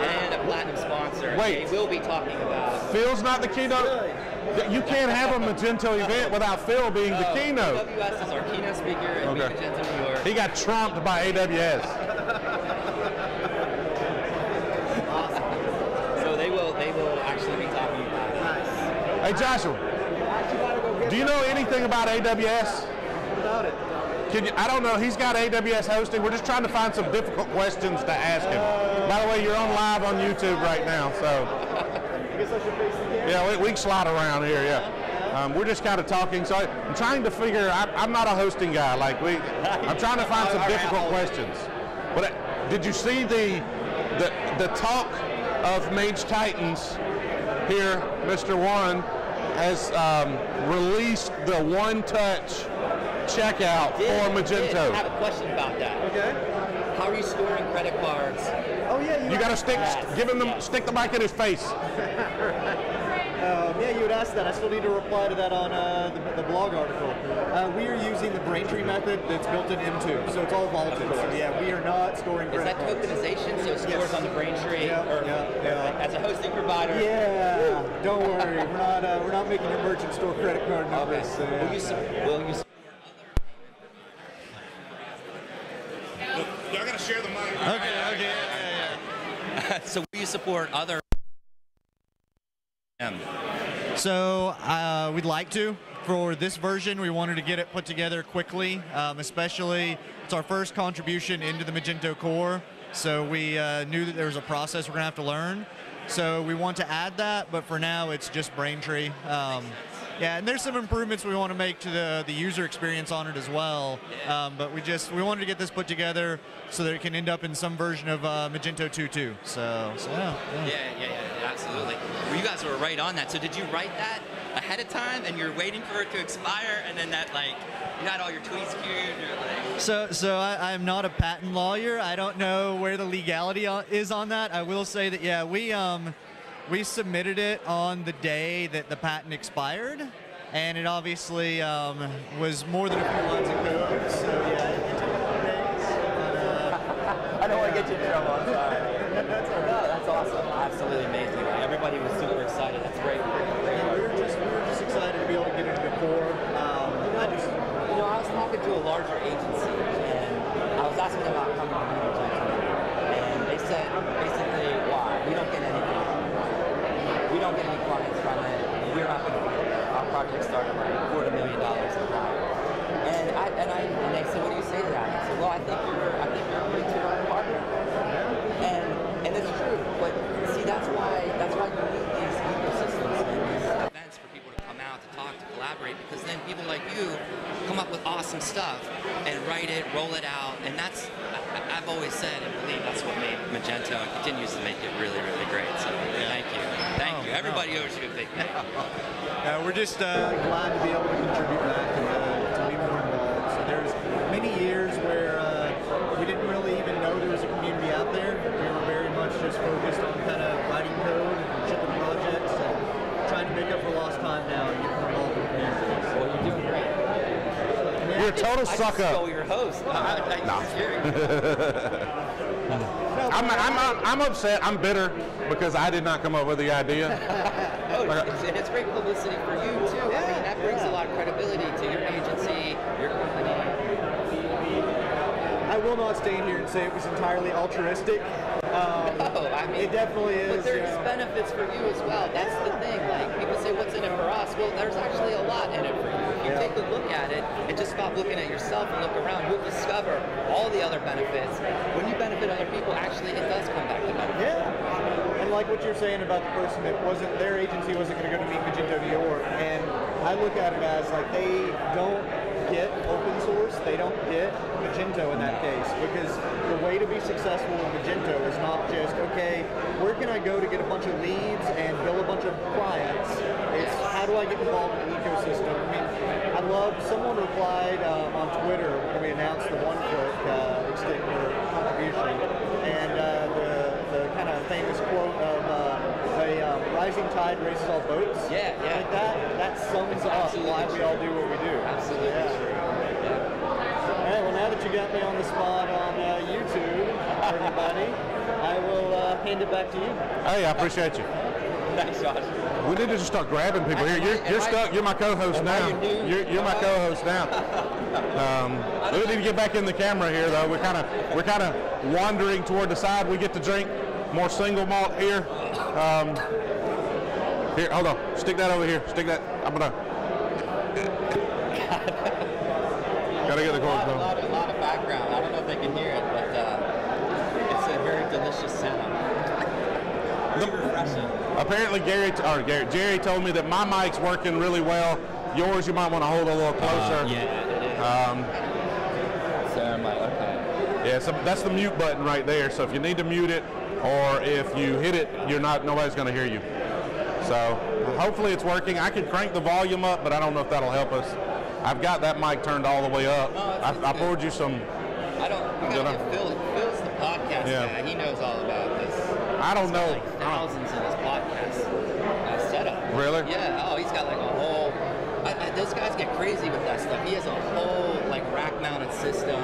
S5: and a platinum sponsor.
S1: Wait.
S5: They will be talking about.
S1: Phil's not the keynote? You can't have a Magento event without Phil being the keynote.
S5: AWS is our keynote speaker at Meet Magento New York.
S1: He got trumped by AWS.
S5: So they will actually be talking about it.
S2: Nice.
S1: Hey Joshua, do you know anything about AWS?
S4: Without it.
S1: I don't know, he's got AWS hosting. We're just trying to find some difficult questions to ask him. By the way, you're on live on YouTube right now, so.
S4: I guess I should face the camera.
S1: Yeah, we can slide around here, yeah. We're just kind of talking, so I'm trying to figure, I'm not a hosting guy, I'm trying to find some difficult questions. But did you see the talk of Mage Titans here? Mr. One has released the one-touch checkout for Magento.
S5: I have a question about that.
S4: Okay.
S5: How are you storing credit cards?
S4: Oh yeah,
S1: You got to stick the mic in his face.
S4: Yeah, you would ask that. I still need to reply to that on the blog article. We are using the Braintree method that's built in M2, so it's all vaulted. So yeah, we are not storing
S5: Is
S4: credit
S5: that
S4: cards.
S5: tokenization, so it stores on the Braintree?
S4: Yeah.
S5: As a hosting provider?
S4: Yeah, don't worry. We're not making your merchant store credit card numbers.
S5: Okay.
S4: So, yeah.
S5: Will you
S1: Y'all got to share the mic.
S4: Okay.
S5: so will you support other?
S6: So we'd like to. For this version, we wanted to get it put together quickly, especially it's our first contribution into the Magento core, so we knew that there was a process we're going to have to learn. So we want to add that, but for now it's just Braintree. Yeah, and there's some improvements we want to make to the user experience on it as well. But we wanted to get this put together so that it can end up in some version of Magento 2.2. So yeah,
S5: absolutely. Well, you guys were right on that. So did you write that ahead of time, and you're waiting for it to expire, and then that you had all your tweets queued?
S6: So I'm not a patent lawyer. I don't know where the legality is on that. I will say that yeah, we submitted it on the day that the patent expired, and it obviously was more than a few lines of code. So yeah, it took a couple days. But,
S5: I don't want to get you in trouble. I'm sorry.
S6: That's all right.
S5: No, that's awesome. Absolutely amazing. Everybody was super excited. That's great.
S6: We were just excited to be able to get into the core.
S5: I was talking to a larger agency, and I was asking them about coming to Magento, and they said basically, why? We don't get anything. We don't get any clients from it. We're not going to be there. Our project started $250,000 in hire. And they said, what do you say to that? I said, well, I think you're a pretty tier one partner. And it's true. But see, that's why you need these ecosystems and these events for people to come out, to talk, to collaborate, because then people like you come up with awesome stuff and write it, roll it out, and that's, I've always said and believe that's what made Magento and continues to make it really, really great. So thank you. Thank you. Everybody owes you a big thank you.
S6: We're just glad to be able to contribute back and to be more involved. So there's many years where we didn't really even know there was a community out there. We were very much just focused on kind of writing code and shipping projects and trying to make up for lost time now and get more involved in the community.
S5: Well, you're doing great.
S1: You're a total suck up.
S5: You're your host.
S1: I'm upset. I'm bitter because I did not come up with the idea.
S5: It's great publicity for you too. I mean, that brings a lot of credibility to your agency, your company.
S4: I will not stand here and say it was entirely altruistic.
S5: No, I mean,
S4: it definitely is.
S5: But there's benefits for you as well. That's the thing. Like, people say, what's in it for us? Well, there's actually a lot in it and just stop looking at yourself and look around. You'll discover all the other benefits. When you benefit other people, actually it does come back to benefit.
S4: Yeah. And like what you're saying about the person that wasn't, their agency wasn't going to go to meet Magento New York, and I look at it as like they don't get open source, they don't get Magento in that case, because the way to be successful in Magento is not just, okay, where can I go to get a bunch of leads and build a bunch of clients? It's how do I get involved in the ecosystem? I mean, I love, someone replied on Twitter when we announced the one-click contribution, and the kind of famous quote of a rising tide raises all boats.
S5: Yeah.
S4: Like that sums up why we all do what we do.
S5: Absolutely.
S4: Yeah. All right, well, now that you got me on the spot on YouTube, everybody, I will hand it back to you.
S1: Hey, I appreciate you.
S5: Thanks, Josh.
S1: We need to just start grabbing people here. You're stuck. You're my co-host now. You're my co-host now. We need to get back in the camera here, though. We're kind of wandering toward the side. We get to drink more single malt here. Here, hold on. Stick that over here. Stick that. I'm gonna. Gotta get the cords
S5: A
S1: going.
S5: lot of background. I don't know if they can hear it, but it's a very delicious sound. Very refreshing.
S1: Apparently, Jerry told me that my mic's working really well. Yours, you might want to hold a little closer.
S5: Sarah might. Okay.
S1: Yeah, so that's the mute button right there. So if you need to mute it, or if you hit it, nobody's going to hear you. So hopefully it's working. I could crank the volume up, but I don't know if that'll help us. I've got that mic turned all the way up. I poured you some.
S5: I don't. We gotta get Phil. Phil's the podcast guy. He knows all about this.
S1: I don't know.
S5: Like thousands in his podcast setup.
S1: Really?
S5: Yeah. Oh, he's got like a whole. Those guys get crazy with that stuff. He has a whole like rack-mounted system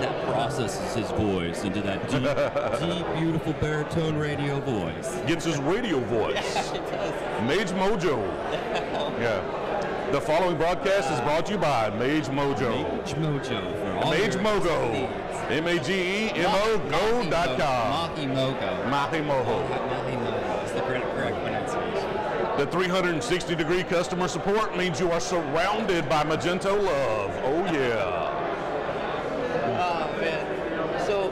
S5: that
S7: processes his voice into that deep, beautiful baritone radio voice.
S1: Gets his radio voice.
S5: Yeah, it does.
S1: Mage Mojo. Yeah. The following broadcast is brought to you by Mage Mojo.
S7: Mage Mojo for all
S1: Mage
S7: your
S1: Mogo. MageMogo.com.
S5: Mahimogo.
S1: Mahimogo.
S5: Mahimogo. It's the correct pronunciation.
S1: The 360-degree customer support means you are surrounded by Magento love. Oh, yeah.
S5: Oh, man. So,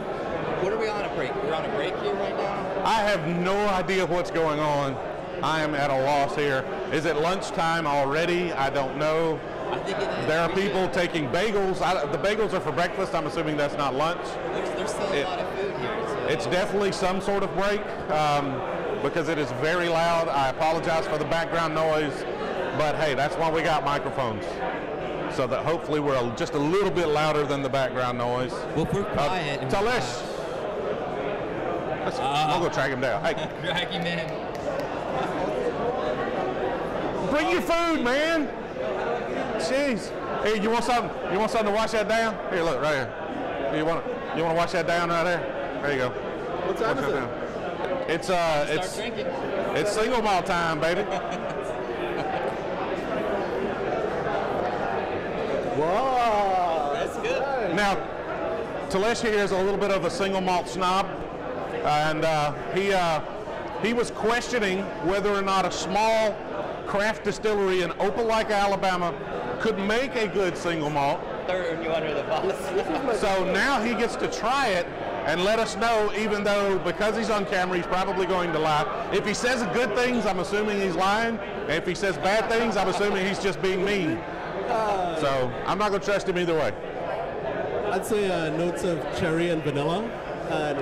S5: what are we on a break? We're on a break here right now?
S1: I have no idea what's going on. I am at a loss here. Is it lunchtime already? I don't know.
S5: I think it is.
S1: There are people taking bagels. The bagels are for breakfast. I'm assuming that's not lunch.
S5: There's still a lot of food here. So.
S1: It's definitely some sort of break because it is very loud. I apologize for the background noise, but hey, that's why we got microphones. So that hopefully we're just a little bit louder than the background noise.
S7: Well, if we're quiet.
S1: Talish. I'll go track him down. Hey.
S5: Drag him in.
S1: Bring your food, man. Jeez. Hey, you want something? You want something to wash that down? Here, look, right here. You want to wash that down right there? There you go.
S4: What time is it?
S1: Down. It's single malt time, baby.
S4: Wow.
S5: That's good.
S1: Now, Talish here is a little bit of a single malt snob, and he was questioning whether or not a small craft distillery in Opelika, Alabama could make a good single malt.
S5: Throwing you under the bus.
S1: So now he gets to try it and let us know, even though because he's on camera, he's probably going to lie. If he says good things, I'm assuming he's lying. And if he says bad things, I'm assuming he's just being mean. So I'm not going to trust him either way.
S8: I'd say notes of cherry and vanilla. And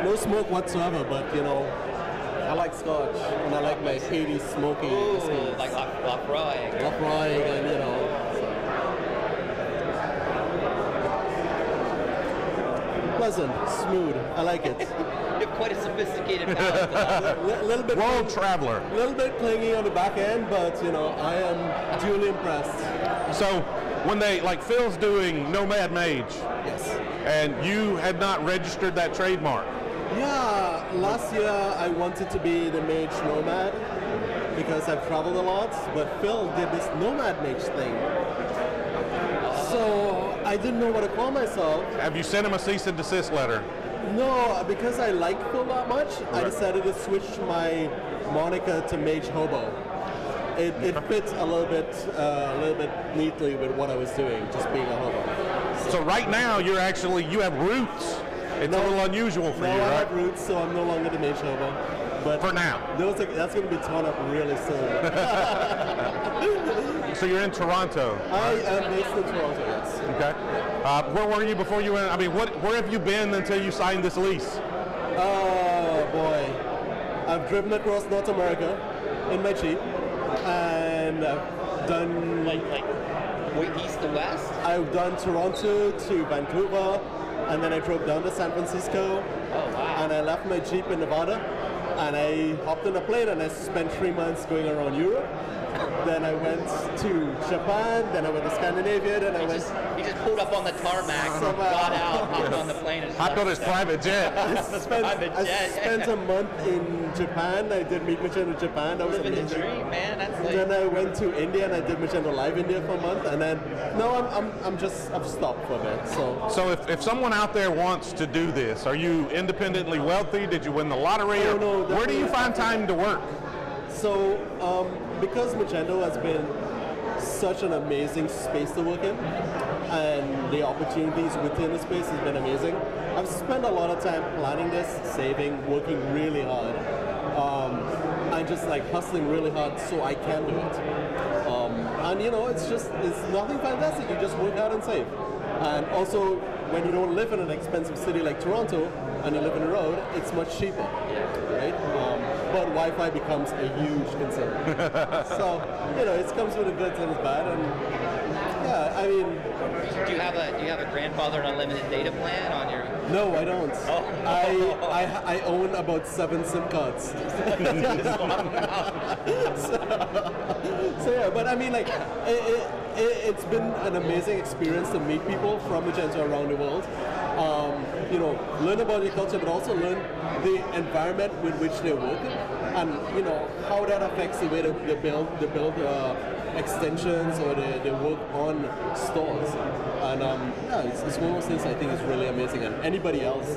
S8: no smoke whatsoever, but you know, I like scotch and I like my peaty, smoky.
S5: Ooh, like Lafroy.
S8: Lafroy, and you know. Pleasant, smooth. I like it.
S5: You're quite a sophisticated palate.
S8: Little bit
S1: World traveler.
S8: A little bit clingy on the back end, but you know, I am duly impressed.
S1: So when they, like Phil's doing Nomad Mage,
S8: Yes.
S1: and you had not registered that trademark.
S8: Yeah, last year I wanted to be the Mage Nomad because I've traveled a lot, but Phil did this Nomad Mage thing. So I didn't know what to call myself.
S1: Have you sent him a cease and desist letter?
S8: No, because I like Phil that much, I
S1: Right.
S8: decided to switch my moniker to Mage Hobo. it fits a little bit neatly with what I was doing, just being a hobo.
S1: So right now you have roots. It's a little unusual for you,
S8: I
S1: right?
S8: have roots, so I'm no longer the Mage hobo. But
S1: for now.
S8: That's going to be torn up really soon.
S1: So you're in Toronto.
S8: I am based in Toronto, yes.
S1: Okay. Where were you before you went? I mean, where have you been until you signed this lease?
S8: Oh boy, I've driven across North America in my Jeep, and I've done
S5: Like east to west?
S8: I've done Toronto to Vancouver, and then I drove down to San Francisco.
S5: Oh wow.
S8: And I left my Jeep in Nevada, and I hopped on a plane, and I spent 3 months going around Europe. Then I went to Japan, then I went to Scandinavia, then I went...
S5: He just pulled up on the tarmac, got out, hopped on the plane, and
S1: Hopped on his private jet.
S8: I spent a month in Japan. I did Meet Magento Japan. That was
S5: living the
S8: amazing.
S5: dream, man. That's like...
S8: Then I went to India and I did Magento Live India for a month, and then I've stopped for a bit.
S1: So if someone out there wants to do this, are you independently wealthy? Did you win the lottery?
S8: Oh, no,
S1: where do you find time to work?
S8: So because Magento has been such an amazing space to work in, and the opportunities within the space has been amazing, I've spent a lot of time planning this, saving, working really hard, and just like hustling really hard so I can do it. And it's nothing fantastic. You just work hard and save. And also, when you don't live in an expensive city like Toronto and you live on the road, it's much cheaper, right? But Wi-Fi becomes a huge concern. So, it comes with the goods and the bad, and yeah, I mean.
S5: Do you have a grandfather unlimited data plan on your?
S8: No, I don't.
S5: Oh.
S8: I own about 7 SIM cards. so yeah, but I mean, like, it's been an amazing experience to meet people from Magento around the world. Learn about your culture, but also learn the environment with which they work, and how that affects the way they build extensions or they work on stores. And it's one of those things I think is really amazing. And anybody else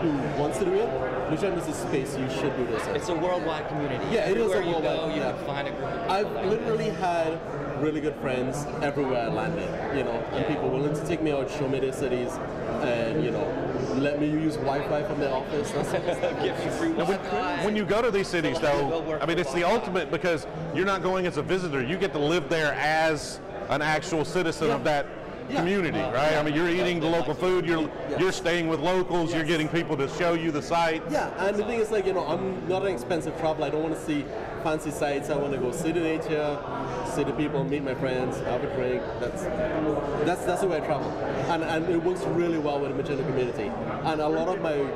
S8: who wants to do it, Magento is a space you should do this in.
S5: It's a worldwide community.
S8: Yeah, it is a
S5: Everywhere
S8: worldwide.
S5: you go, you can find a group of people.
S8: I've
S5: like
S8: literally had really good friends everywhere I landed, and people willing to take me out, show me their cities, and let me use Wi-Fi from their office. That sort of stuff.
S5: Give you free Wi-Fi.
S1: When you go to these cities, though, I mean, it's the ultimate because you're not going as a visitor. You get to live there as an actual citizen of that community, right? I mean, you're eating the local food. You're staying with locals. You're getting people to show you the sites.
S8: Yeah, and the thing is, like, I'm not an expensive traveler. I don't want to see fancy sites. I want to go see the nature, see the people, meet my friends, have a drink. That's the way I travel, and it works really well with the Magento community. And a lot of my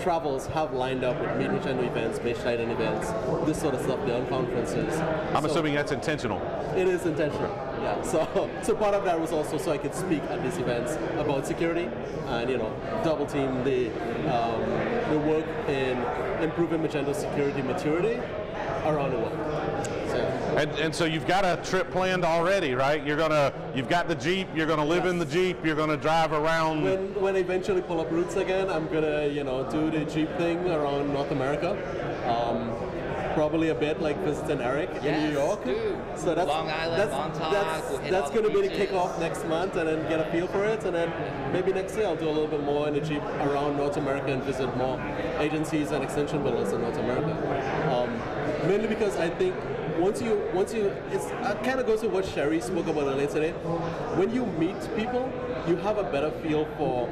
S8: travels have lined up with Meet Magento events, Mage events, this sort of stuff, the conferences.
S1: I'm assuming that's intentional.
S8: It is intentional, yeah. So part of that was also so I could speak at these events about security and double team the work in improving Magento security maturity around the world.
S1: And so you've got a trip planned already, right? You've got the Jeep. You're gonna live in the Jeep. You're gonna drive around.
S8: When I eventually pull up roots again, I'm gonna do the Jeep thing around North America. Probably a bit like visiting Eric in New York.
S5: Dude.
S8: So that's
S5: Long Island,
S8: that's going to be the kickoff next month, and then get a feel for it, and then maybe next year I'll do a little bit more in the Jeep around North America and visit more agencies and extension builders in North America. Mainly because I think once you, it kind of goes to what Sherry spoke about earlier today. When you meet people, you have a better feel for,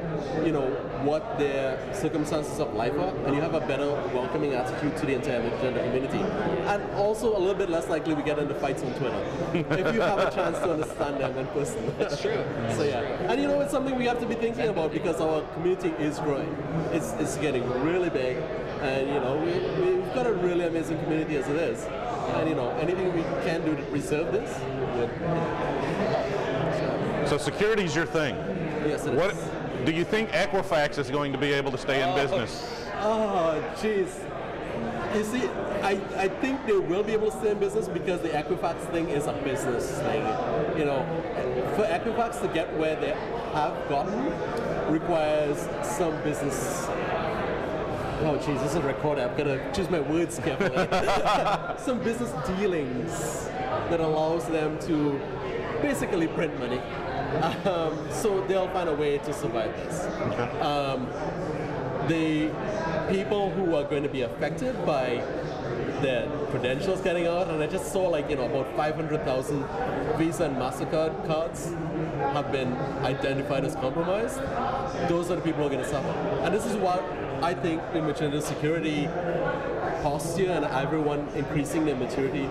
S8: what their circumstances of life are, and you have a better welcoming attitude to the entire Magento community. And also a little bit less likely we get into fights on Twitter if you have a chance to understand them in person.
S5: That's true.
S8: So yeah, and it's something we have to be thinking about because our community is growing. It's getting really big, and we've got a really amazing community as it is. And anything we can do to preserve this,
S1: So security's your thing.
S8: Yes, it is.
S1: Do you think Equifax is going to be able to stay in business?
S8: Oh, jeez. You see, I think they will be able to stay in business because the Equifax thing is a business thing. For Equifax to get where they have gotten requires some business. Oh, geez, this is a recorder. I've got to choose my words carefully. Some business dealings that allows them to basically print money. So they'll find a way to survive this. The people who are going to be affected by their credentials getting out, and I just saw about 500,000 Visa and MasterCard cards have been identified as compromised. Those are the people who are going to suffer. And this is what I think the Magento security posture and everyone increasing their maturity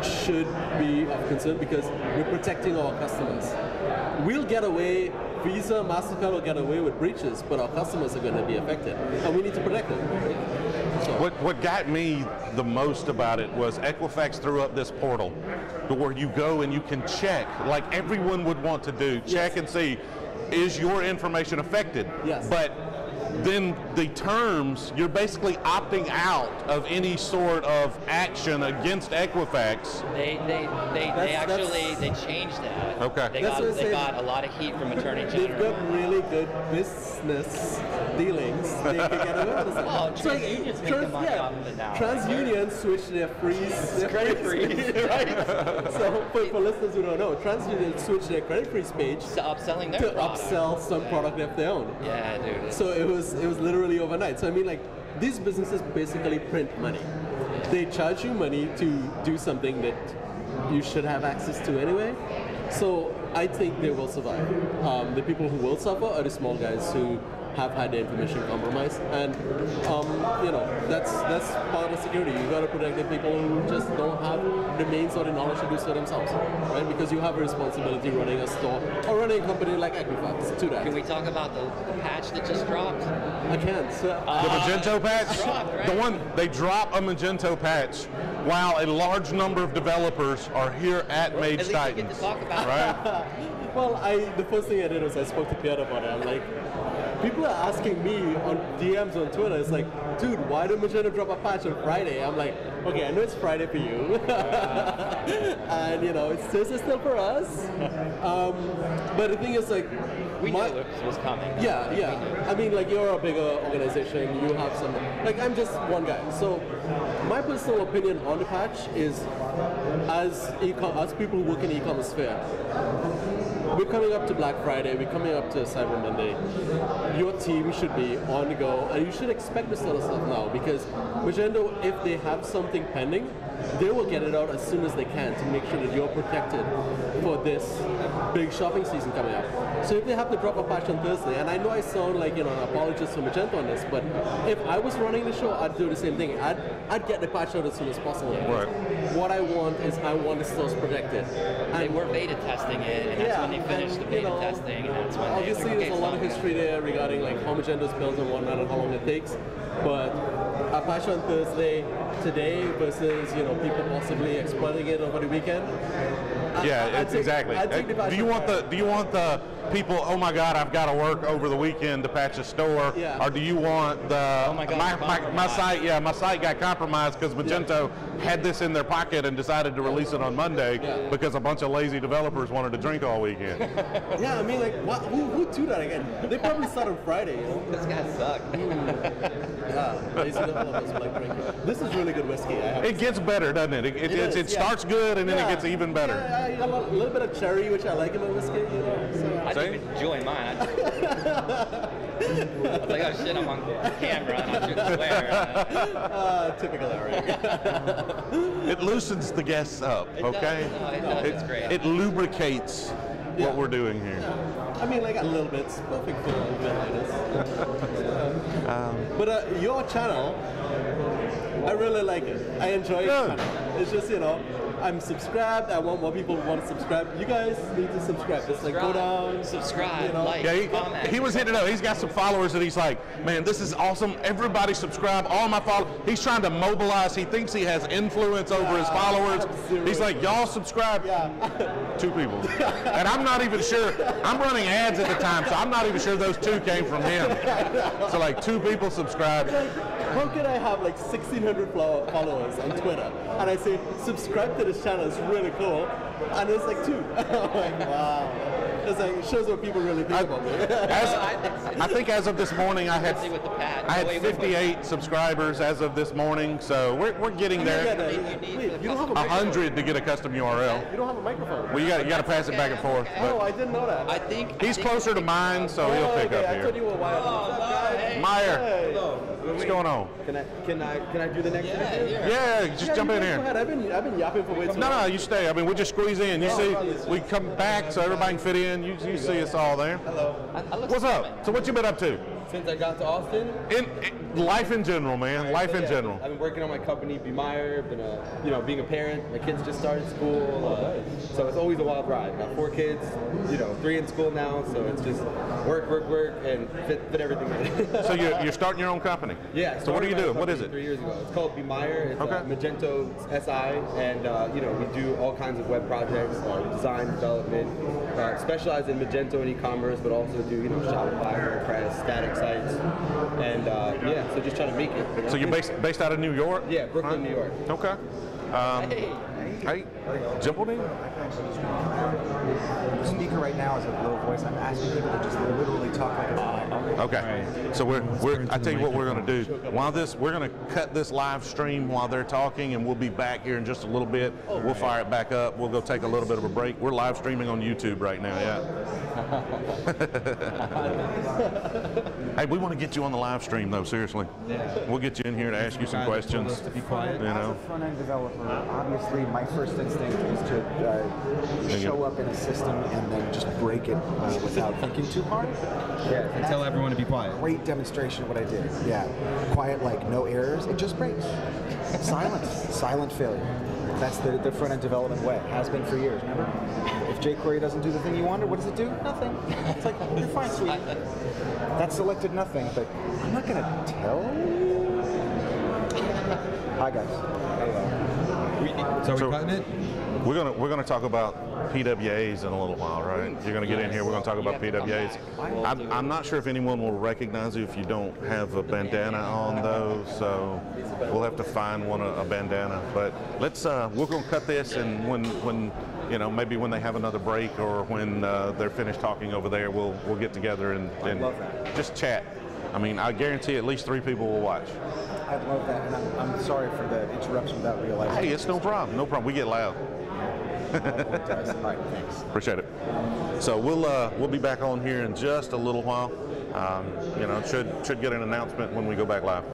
S8: should be of concern, because we're protecting our customers. We'll get away, Visa, MasterCard will get away with breaches, but our customers are going to be affected, and we need to protect them. So.
S1: What got me the most about it was Equifax threw up this portal where you go and you can check, like everyone would want to do, check and see, is your information affected?
S8: Yes.
S1: But then the terms, you're basically opting out of any sort of action against Equifax.
S5: They changed that.
S1: Okay.
S5: They got a lot of heat from Attorney General.
S8: They've got really good business dealings. They can get away with this.
S5: Oh, TransUnion's making money off of it now.
S8: TransUnion switched their
S5: credit freeze,
S8: right? So for listeners who don't know, TransUnion switched their credit freeze page
S5: to upselling their
S8: to
S5: product.
S8: upsell some product of their own.
S5: Yeah, dude.
S8: So it was literally overnight. So I mean, these businesses basically print money. They charge you money to do something that you should have access to anyway. So I think they will survive. The people who will suffer are the small guys who have had their information compromised, and that's part of security. You got to protect the people who just don't have the means or the knowledge to do so themselves, right? Because you have a responsibility running a store or running a company like Equifax to that.
S5: Can we talk about the patch that just dropped?
S8: I can't.
S1: The Magento patch?
S5: Dropped, right?
S1: The one, they drop a Magento patch while a large number of developers are here at Mage
S5: At least
S1: Titans.
S5: we get to talk about it.
S1: Right?
S8: Well, the first thing I did was I spoke to Pierre about it. I'm like, people are asking me on DMs on Twitter, it's like, dude, why did Magento drop a patch on Friday? I'm like, okay, I know it's Friday for you. And, it's Thursday still for us. But the thing is,
S5: We knew it was coming.
S8: Yeah. I mean, you're a bigger organization, you have some, I'm just one guy. So my personal opinion on the patch is, as people who work in the e-commerce sphere, we're coming up to Black Friday, we're coming up to Cyber Monday. Your team should be on the go, and you should expect this sort of stuff now, because Magento, if they have something pending, they will get it out as soon as they can to make sure that you're protected for this big shopping season coming up. So if they have to drop a patch on Thursday, and I know I sound like an apologist for Magento on this, but if I was running the show, I'd do the same thing. I'd get the patch out as soon as possible.
S1: Right.
S8: What I want is I want the stores protected.
S5: They were beta testing it, and that's when they finished the beta testing, and that's when
S8: obviously there's a lot of history there regarding how Magento's built and whatnot and how long it takes. But a patch on Thursday today versus people possibly exploiting it over the weekend.
S1: Exactly. Do you want the people? Oh my God, I've got to work over the weekend to patch a store, or do you want the?
S5: Oh my God,
S1: my site. Yeah, my site got compromised because Magento had this in their pocket and decided to release it on Monday because a bunch of lazy developers wanted to drink all weekend.
S8: Yeah, I mean, what? Who do that again? They probably start on Friday.
S5: This guy sucked.
S8: Lazy developers like drinking. This is really good whiskey.
S1: It gets better, doesn't it? It starts good and then it gets even better.
S8: Yeah, a little bit of cherry, which I like in my whiskey. So.
S5: I didn't even enjoy mine. I was like, oh shit, I'm on camera and I shouldn't swear.
S8: Typical Eric.
S1: It loosens the guests up, okay?
S5: It does. It's great.
S1: It lubricates what we're doing here.
S8: I mean, a little bit. It's perfect for an event like this. But your channel, I really like it. I enjoy it. It's just, I'm subscribed. I want more people who want to subscribe. You guys need to subscribe. Just go down,
S5: subscribe, like, comment.
S1: He was hitting it up. He's got some followers that he's like, man, this is awesome. Everybody subscribe. All my followers. He's trying to mobilize. He thinks he has influence over his followers. He's like, y'all subscribe. 2 people. And I'm not even sure. I'm running ads at the time, so I'm not even sure those 2 came from him. So 2 people subscribe.
S8: How could I have 1,600 followers on Twitter, and I say subscribe to this channel, it's really cool, and it's 2. I'm like, wow. It's like, it shows what people really think about me.
S1: I think as of this morning, I had 58 subscribers as of this morning, so we're getting there.
S8: Wait, you don't have a
S1: 100 to get a custom URL.
S8: You don't have a microphone.
S1: Well, you got to pass it back and forth.
S8: Oh, I didn't know that.
S5: I think
S1: He's closer to mine, so he'll pick up
S8: I told
S1: here.
S8: you a while ago.
S1: Meyer, what's going on?
S8: Can I do the next interview?
S1: Yeah, just jump in
S8: Go
S1: here.
S8: ahead. I've been yapping for way too long.
S1: No, you stay. I mean, we just squeeze in. You see, we come back so everybody can fit in. You see us all there.
S9: Hello.
S1: What's up? So what you been up to?
S9: Since I got to Austin,
S1: In life in general, man. Life in general.
S9: I've been working on my company, Be Meyer. Been being a parent. My kids just started school, so it's always a wild ride. I got 4 kids, 3 in school now, so it's just work, and fit everything in.
S1: So you're starting your own company?
S9: Yeah.
S1: So what do you do? What is it?
S9: 3 years ago. It's called Be Meyer. It's
S1: Okay.
S9: Magento SI, and we do all kinds of web projects, design, development, specialize in Magento and e-commerce, but also do Shopify, WordPress, static sites, and so just trying to make it.
S1: So you're based out of New York?
S9: Yeah, Brooklyn, New York.
S1: Okay. Hey, jump on in.
S10: The speaker right now is a low voice. I'm asking people to just literally talk like a
S1: Okay. So I tell you what we're going to do. We're going to cut this live stream while they're talking, and we'll be back here in just a little bit. We'll fire it back up. We'll go take a little bit of a break. We're live streaming on YouTube right now. Yeah. Hey, we want to get you on the live stream though. Seriously.
S9: Yeah.
S1: We'll get you in here to ask you some questions.
S10: To be quiet.
S1: You know.
S10: As a front-end developer, obviously my first instinct is to show up in a system and then just break it without thinking too hard.
S9: Yeah.
S10: And
S11: Tell everyone to be quiet.
S10: Great demonstration of what I did. Yeah. Quiet, like no errors. It just breaks. Silence. Silent failure. That's the front-end development way. Has been for years. Remember? If jQuery doesn't do the thing you wanted, what does it do? Nothing. It's like, you're fine, sweetie. That selected nothing, but I'm not going to tell you. Hi, guys.
S11: So are we cutting it?
S1: We're gonna talk about PWAs in a little while, right? You're gonna get in here. We're gonna talk about PWAs. I'm not sure if anyone will recognize you if you don't have a bandana on, though. So we'll have to find a bandana. But we're gonna cut this, and when maybe when they have another break or when they're finished talking over there, we'll get together and just chat. I mean, I guarantee at least 3 people will watch.
S10: I'd love that, and I'm sorry for the interruption without realizing.
S1: Hey, it's no problem. No problem. We get loud.
S10: All right, thanks.
S1: Appreciate it. So we'll be back on here in just a little while. Should get an announcement when we go back live.